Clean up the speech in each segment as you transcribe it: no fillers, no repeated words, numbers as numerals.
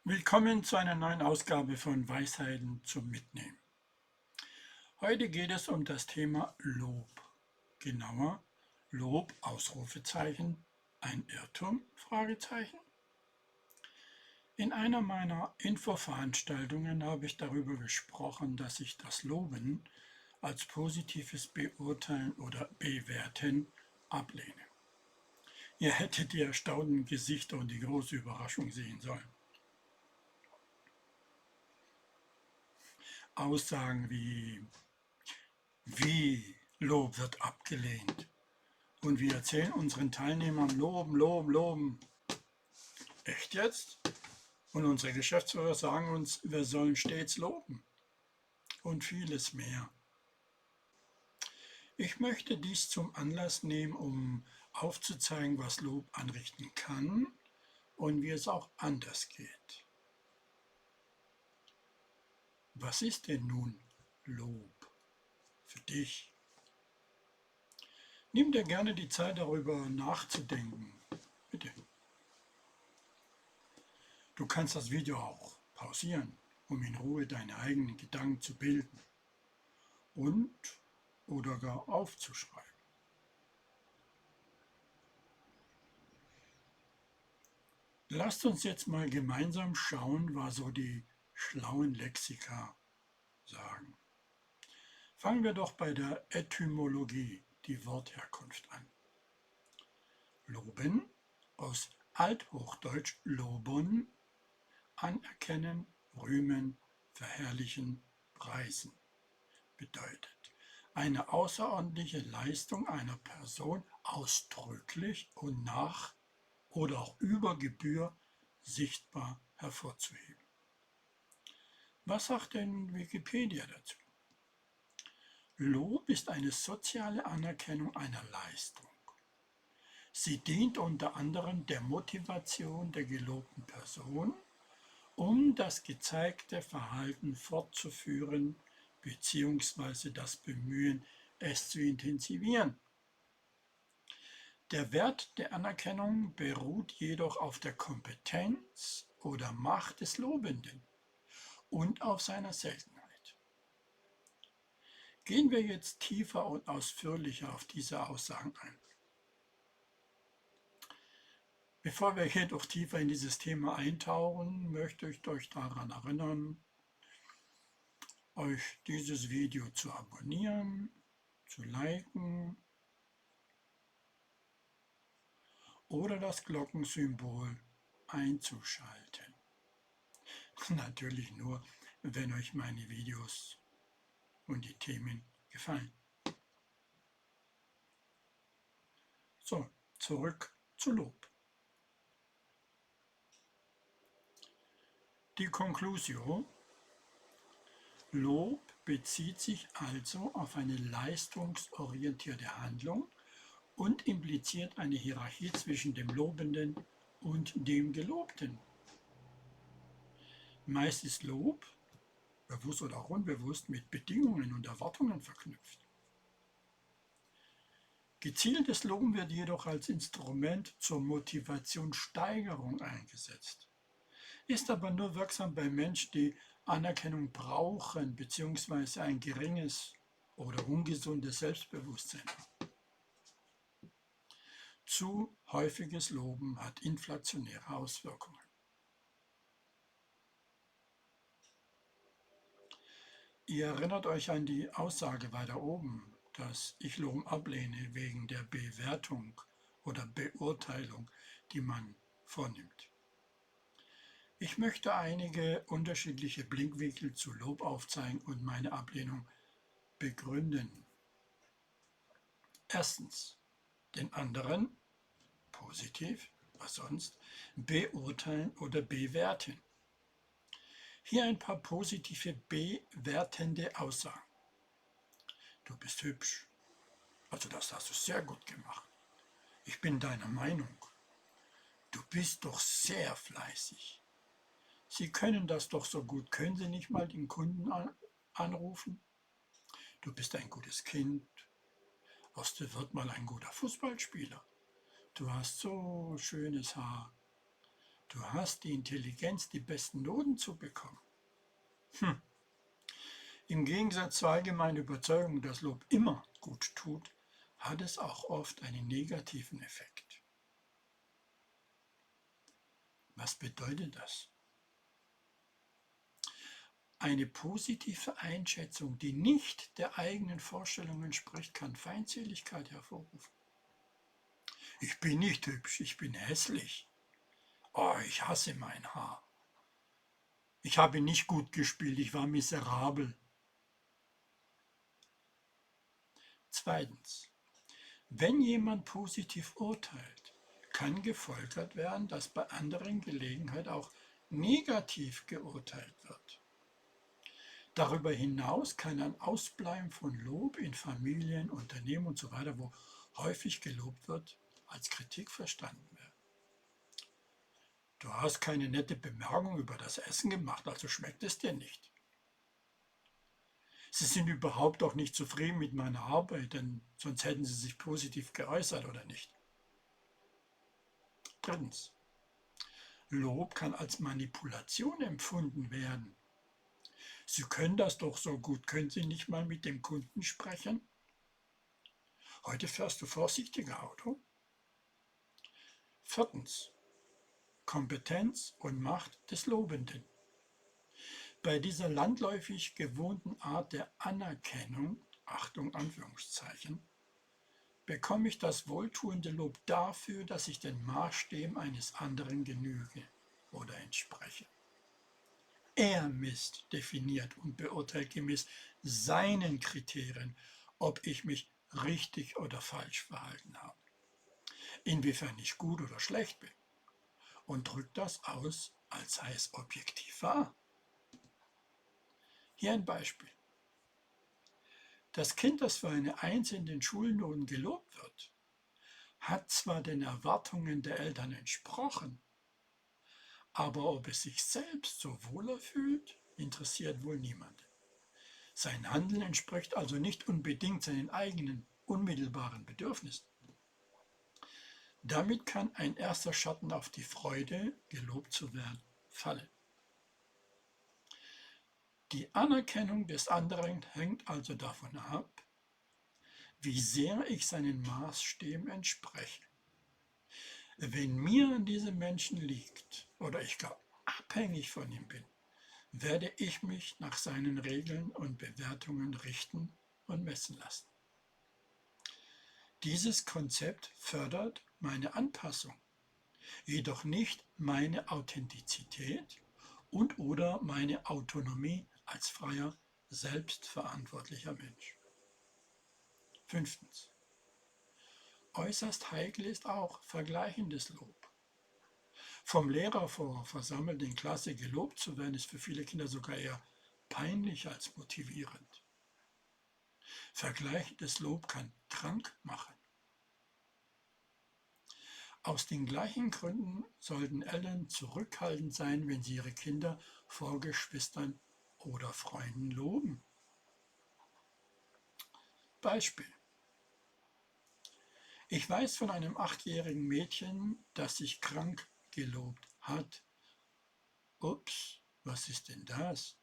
Willkommen zu einer neuen Ausgabe von Weisheiten zum Mitnehmen. Heute geht es um das Thema Lob. Genauer, Lob, Ausrufezeichen, ein Irrtum, Fragezeichen. In einer meiner Infoveranstaltungen habe ich darüber gesprochen, dass ich das Loben als positives Beurteilen oder Bewerten ablehne. Ihr hättet die erstaunten Gesichter und die große Überraschung sehen sollen. Aussagen wie Lob wird abgelehnt. Und wir erzählen unseren Teilnehmern loben, loben, loben. Echt jetzt? Und unsere Geschäftsführer sagen uns, wir sollen stets loben. Und vieles mehr. Ich möchte dies zum Anlass nehmen, um aufzuzeigen, was Lob anrichten kann und wie es auch anders geht. Was ist denn nun Lob für dich? Nimm dir gerne die Zeit, darüber nachzudenken. Bitte. Du kannst das Video auch pausieren, um in Ruhe deine eigenen Gedanken zu bilden und oder gar aufzuschreiben. Lasst uns jetzt mal gemeinsam schauen, was so die schlauen Lexika sagen. Fangen wir doch bei der Etymologie, die Wortherkunft an. Loben, aus Althochdeutsch lobon, anerkennen, rühmen, verherrlichen, preisen, bedeutet eine außerordentliche Leistung einer Person ausdrücklich und nach oder auch über Gebühr sichtbar hervorzuheben. Was sagt denn Wikipedia dazu? Lob ist eine soziale Anerkennung einer Leistung. Sie dient unter anderem der Motivation der gelobten Person, um das gezeigte Verhalten fortzuführen bzw. das Bemühen, es zu intensivieren. Der Wert der Anerkennung beruht jedoch auf der Kompetenz oder Macht des Lobenden und auf seiner Seltenheit. Gehen wir jetzt tiefer und ausführlicher auf diese Aussagen ein. Bevor wir jedoch tiefer in dieses Thema eintauchen, möchte ich euch daran erinnern, euch dieses Video zu abonnieren, zu liken oder das Glockensymbol einzuschalten. Natürlich nur, wenn euch meine Videos und die Themen gefallen. So, zurück zu Lob. Die Conclusio: Lob bezieht sich also auf eine leistungsorientierte Handlung und impliziert eine Hierarchie zwischen dem Lobenden und dem Gelobten. Meist ist Lob, bewusst oder auch unbewusst, mit Bedingungen und Erwartungen verknüpft. Gezieltes Loben wird jedoch als Instrument zur Motivationssteigerung eingesetzt, ist aber nur wirksam bei Menschen, die Anerkennung brauchen bzw. ein geringes oder ungesundes Selbstbewusstsein haben. Zu häufiges Loben hat inflationäre Auswirkungen. Ihr erinnert euch an die Aussage weiter oben, dass ich Loben ablehne wegen der Bewertung oder Beurteilung, die man vornimmt. Ich möchte einige unterschiedliche Blickwinkel zu Lob aufzeigen und meine Ablehnung begründen. Erstens, den anderen, positiv, was sonst, beurteilen oder bewerten. Hier ein paar positive bewertende Aussagen. Du bist hübsch, also das hast du sehr gut gemacht. Ich bin deiner Meinung. Du bist doch sehr fleißig. Sie können das doch so gut. Können Sie nicht mal den Kunden anrufen? Du bist ein gutes Kind. Aus dir wird mal ein guter Fußballspieler. Du hast so schönes Haar. Du hast die Intelligenz, die besten Noten zu bekommen. Im Gegensatz zur allgemeinen Überzeugung, dass Lob immer gut tut, hat es auch oft einen negativen Effekt. Was bedeutet das? Eine positive Einschätzung, die nicht der eigenen Vorstellung entspricht, kann Feindseligkeit hervorrufen. Ich bin nicht hübsch, ich bin hässlich. Oh, ich hasse mein Haar. Ich habe nicht gut gespielt, ich war miserabel. Zweitens, wenn jemand positiv urteilt, kann gefolgert werden, dass bei anderen Gelegenheit auch negativ geurteilt wird. Darüber hinaus kann ein Ausbleiben von Lob in Familien, Unternehmen usw., wo häufig gelobt wird, als Kritik verstanden werden. Du hast keine nette Bemerkung über das Essen gemacht, also schmeckt es dir nicht. Sie sind überhaupt auch nicht zufrieden mit meiner Arbeit, denn sonst hätten sie sich positiv geäußert, oder nicht? Drittens. Lob kann als Manipulation empfunden werden. Sie können das doch so gut, können Sie nicht mal mit dem Kunden sprechen? Heute fährst du vorsichtiger Auto. Viertens. Kompetenz und Macht des Lobenden. Bei dieser landläufig gewohnten Art der Anerkennung, Achtung, Anführungszeichen, bekomme ich das wohltuende Lob dafür, dass ich den Maßstäben eines anderen genüge oder entspreche. Er misst, definiert und beurteilt gemäß seinen Kriterien, ob ich mich richtig oder falsch verhalten habe, inwiefern ich gut oder schlecht bin, und drückt das aus, als sei es objektiv wahr. Hier ein Beispiel. Das Kind, das für eine Eins in den Schulnoten gelobt wird, hat zwar den Erwartungen der Eltern entsprochen, aber ob es sich selbst so wohler fühlt, interessiert wohl niemanden. Sein Handeln entspricht also nicht unbedingt seinen eigenen unmittelbaren Bedürfnissen. Damit kann ein erster Schatten auf die Freude, gelobt zu werden, fallen. Die Anerkennung des anderen hängt also davon ab, wie sehr ich seinen Maßstäben entspreche. Wenn mir an diesem Menschen liegt oder ich gar abhängig von ihm bin, werde ich mich nach seinen Regeln und Bewertungen richten und messen lassen. Dieses Konzept fördert meine Anpassung, jedoch nicht meine Authentizität und/oder meine Autonomie als freier, selbstverantwortlicher Mensch. Fünftens. Äußerst heikel ist auch vergleichendes Lob. Vom Lehrer vor versammelten Klasse gelobt zu werden, ist für viele Kinder sogar eher peinlich als motivierend. Vergleichendes Lob kann krank machen. Aus den gleichen Gründen sollten Eltern zurückhaltend sein, wenn sie ihre Kinder vor Geschwistern oder Freunden loben. Beispiel. Ich weiß von einem 8-jährigen Mädchen, das sich krank gelobt hat. Ups, was ist denn das?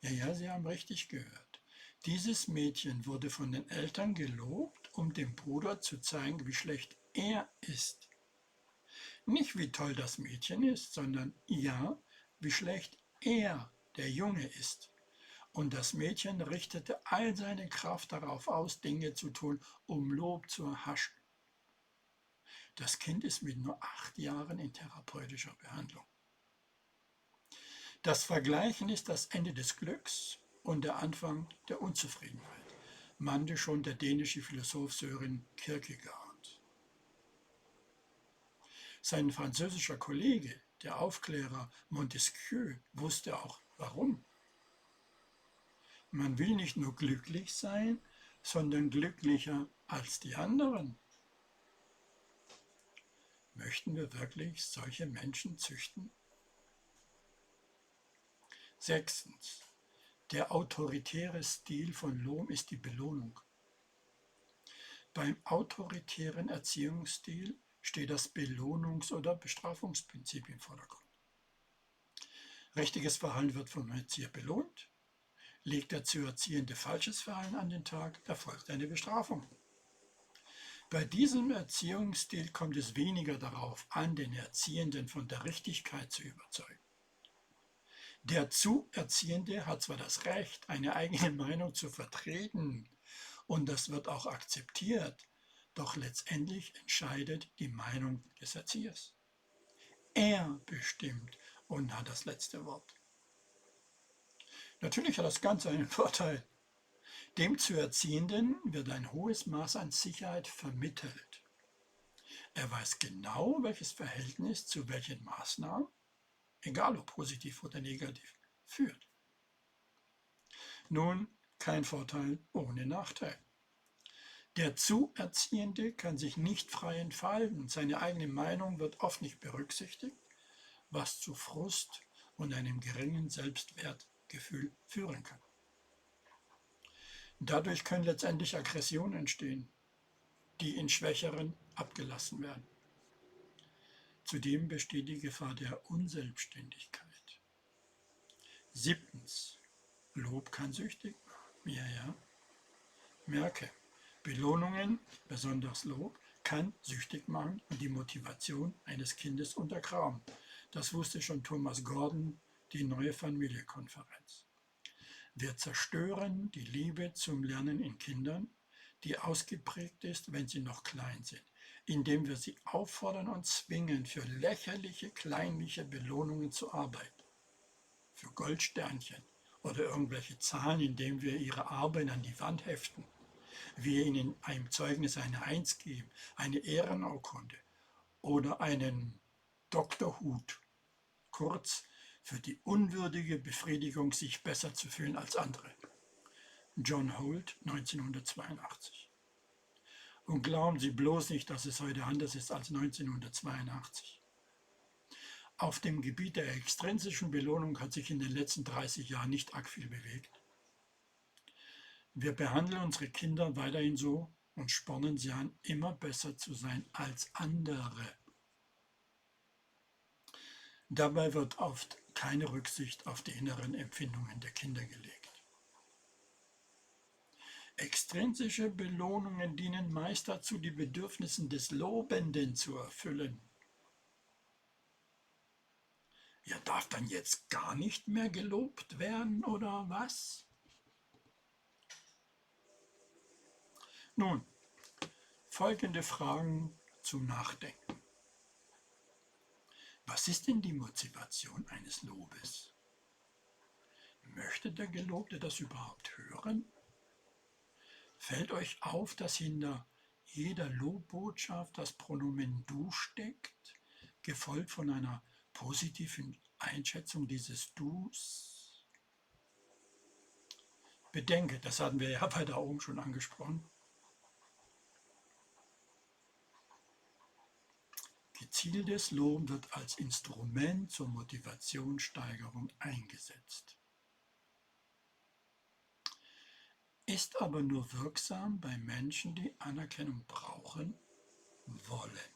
Ja, Sie haben richtig gehört. Dieses Mädchen wurde von den Eltern gelobt, um dem Bruder zu zeigen, wie schlecht er ist. Nicht wie toll das Mädchen ist, sondern ja, wie schlecht er, der Junge, ist. Und das Mädchen richtete all seine Kraft darauf aus, Dinge zu tun, um Lob zu erhaschen. Das Kind ist mit nur 8 Jahren in therapeutischer Behandlung. Das Vergleichen ist das Ende des Glücks und der Anfang der Unzufriedenheit, meinte schon der dänische Philosoph Søren Kierkegaard. Sein französischer Kollege, der Aufklärer Montesquieu, wusste auch warum. Man will nicht nur glücklich sein, sondern glücklicher als die anderen. Möchten wir wirklich solche Menschen züchten? Sechstens. Der autoritäre Stil von Lob ist die Belohnung. Beim autoritären Erziehungsstil steht das Belohnungs- oder Bestrafungsprinzip im Vordergrund. Richtiges Verhalten wird vom Erzieher belohnt. Legt der zu Erziehende falsches Verhalten an den Tag, erfolgt eine Bestrafung. Bei diesem Erziehungsstil kommt es weniger darauf an, den Erziehenden von der Richtigkeit zu überzeugen. Der zu Erziehende hat zwar das Recht, eine eigene Meinung zu vertreten, und das wird auch akzeptiert, doch letztendlich entscheidet die Meinung des Erziehers. Er bestimmt und hat das letzte Wort. Natürlich hat das Ganze einen Vorteil. Dem zu Erziehenden wird ein hohes Maß an Sicherheit vermittelt. Er weiß genau, welches Verhältnis zu welchen Maßnahmen, egal ob positiv oder negativ, führt. Nun, kein Vorteil ohne Nachteil. Der zu Erziehende kann sich nicht frei entfalten, seine eigene Meinung wird oft nicht berücksichtigt, was zu Frust und einem geringen Selbstwertgefühl führen kann. Dadurch können letztendlich Aggressionen entstehen, die in Schwächeren abgelassen werden. Zudem besteht die Gefahr der Unselbstständigkeit. 7. Lob kann süchtig machen. Ja. Merke, Belohnungen, besonders Lob, kann süchtig machen und die Motivation eines Kindes untergraben. Das wusste schon Thomas Gordon, die Neue Familienkonferenz. Wir zerstören die Liebe zum Lernen in Kindern, die ausgeprägt ist, wenn sie noch klein sind, indem wir sie auffordern und zwingen, für lächerliche, kleinliche Belohnungen zu arbeiten. Für Goldsternchen oder irgendwelche Zahlen, indem wir ihre Arbeit an die Wand heften. Wir ihnen einem Zeugnis eine 1 geben, eine Ehrenurkunde oder einen Doktorhut. Kurz, für die unwürdige Befriedigung, sich besser zu fühlen als andere. John Holt, 1982. Und glauben Sie bloß nicht, dass es heute anders ist als 1982. Auf dem Gebiet der extrinsischen Belohnung hat sich in den letzten 30 Jahren nicht arg viel bewegt. Wir behandeln unsere Kinder weiterhin so und spornen sie an, immer besser zu sein als andere. Dabei wird oft keine Rücksicht auf die inneren Empfindungen der Kinder gelegt. Extrinsische Belohnungen dienen meist dazu, die Bedürfnisse des Lobenden zu erfüllen. Ja, darf dann jetzt gar nicht mehr gelobt werden, oder was? Nun, folgende Fragen zum Nachdenken. Was ist denn die Motivation eines Lobes? Möchte der Gelobte das überhaupt hören? Fällt euch auf, dass hinter jeder Lobbotschaft das Pronomen du steckt, gefolgt von einer positiven Einschätzung dieses Dus? Bedenke, das hatten wir ja bei da oben schon angesprochen. Gezieltes Loben wird als Instrument zur Motivationssteigerung eingesetzt, ist aber nur wirksam bei Menschen, die Anerkennung brauchen wollen.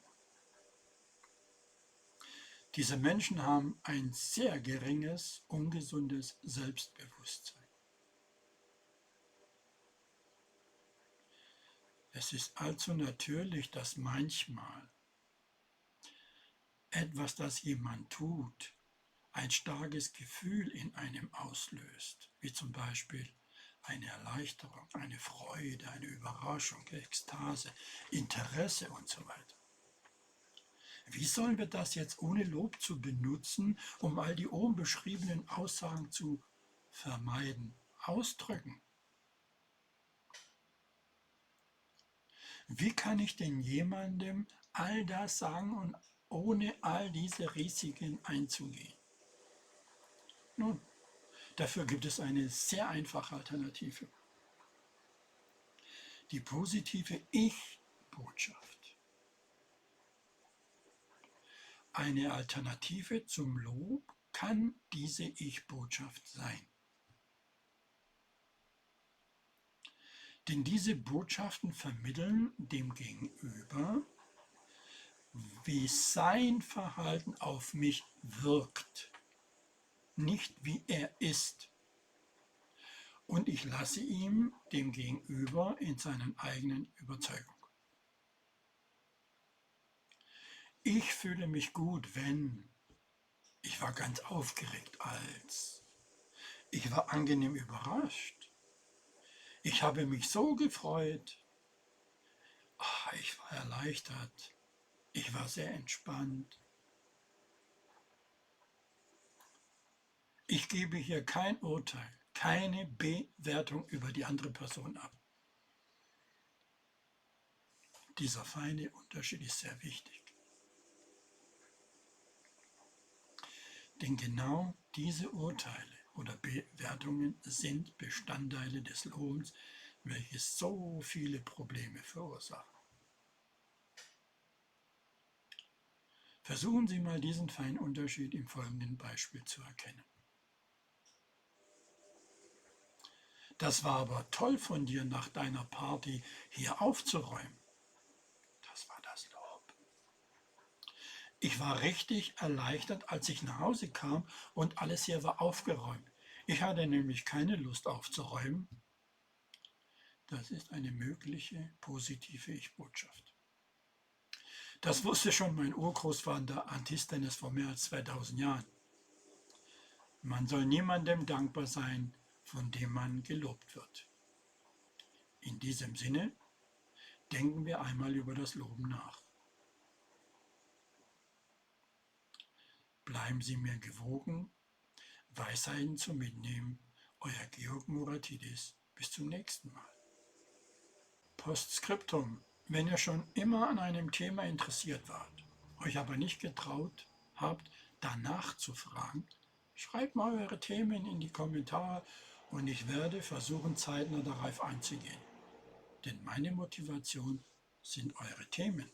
Diese Menschen haben ein sehr geringes, ungesundes Selbstbewusstsein. Es ist allzu natürlich, dass manchmal etwas, das jemand tut, ein starkes Gefühl in einem auslöst, wie zum Beispiel eine Erleichterung, eine Freude, eine Überraschung, Ekstase, Interesse und so weiter. Wie sollen wir das jetzt ohne Lob zu benutzen, um all die oben beschriebenen Aussagen zu vermeiden, ausdrücken? Wie kann ich denn jemandem all das sagen und ohne all diese Risiken einzugehen? Nun, dafür gibt es eine sehr einfache Alternative. Die positive Ich-Botschaft. Eine Alternative zum Lob kann diese Ich-Botschaft sein. Denn diese Botschaften vermitteln dem Gegenüber wie sein Verhalten auf mich wirkt, nicht wie er ist. Und ich lasse ihm, dem Gegenüber, in seinen eigenen Überzeugungen. Ich fühle mich gut, wenn ich war ganz aufgeregt als. Ich war angenehm überrascht. Ich habe mich so gefreut. Ich war erleichtert. Ich war sehr entspannt. Ich gebe hier kein Urteil, keine Bewertung über die andere Person ab. Dieser feine Unterschied ist sehr wichtig. Denn genau diese Urteile oder Bewertungen sind Bestandteile des Lobens, welches so viele Probleme verursachen. Versuchen Sie mal diesen feinen Unterschied im folgenden Beispiel zu erkennen. Das war aber toll von dir, nach deiner Party hier aufzuräumen. Das war das Lob. Ich war richtig erleichtert, als ich nach Hause kam und alles hier war aufgeräumt. Ich hatte nämlich keine Lust aufzuräumen. Das ist eine mögliche positive Ich-Botschaft. Das wusste schon mein Urgroßvater Antisthenes vor mehr als 2000 Jahren. Man soll niemandem dankbar sein, von dem man gelobt wird. In diesem Sinne denken wir einmal über das Loben nach. Bleiben Sie mir gewogen, Weisheiten zum Mitnehmen, euer Georg Muratidis. Bis zum nächsten Mal. Postskriptum. Wenn ihr schon immer an einem Thema interessiert wart, euch aber nicht getraut habt, danach zu fragen, schreibt mal eure Themen in die Kommentare und ich werde versuchen, zeitnah darauf einzugehen. Denn meine Motivation sind eure Themen.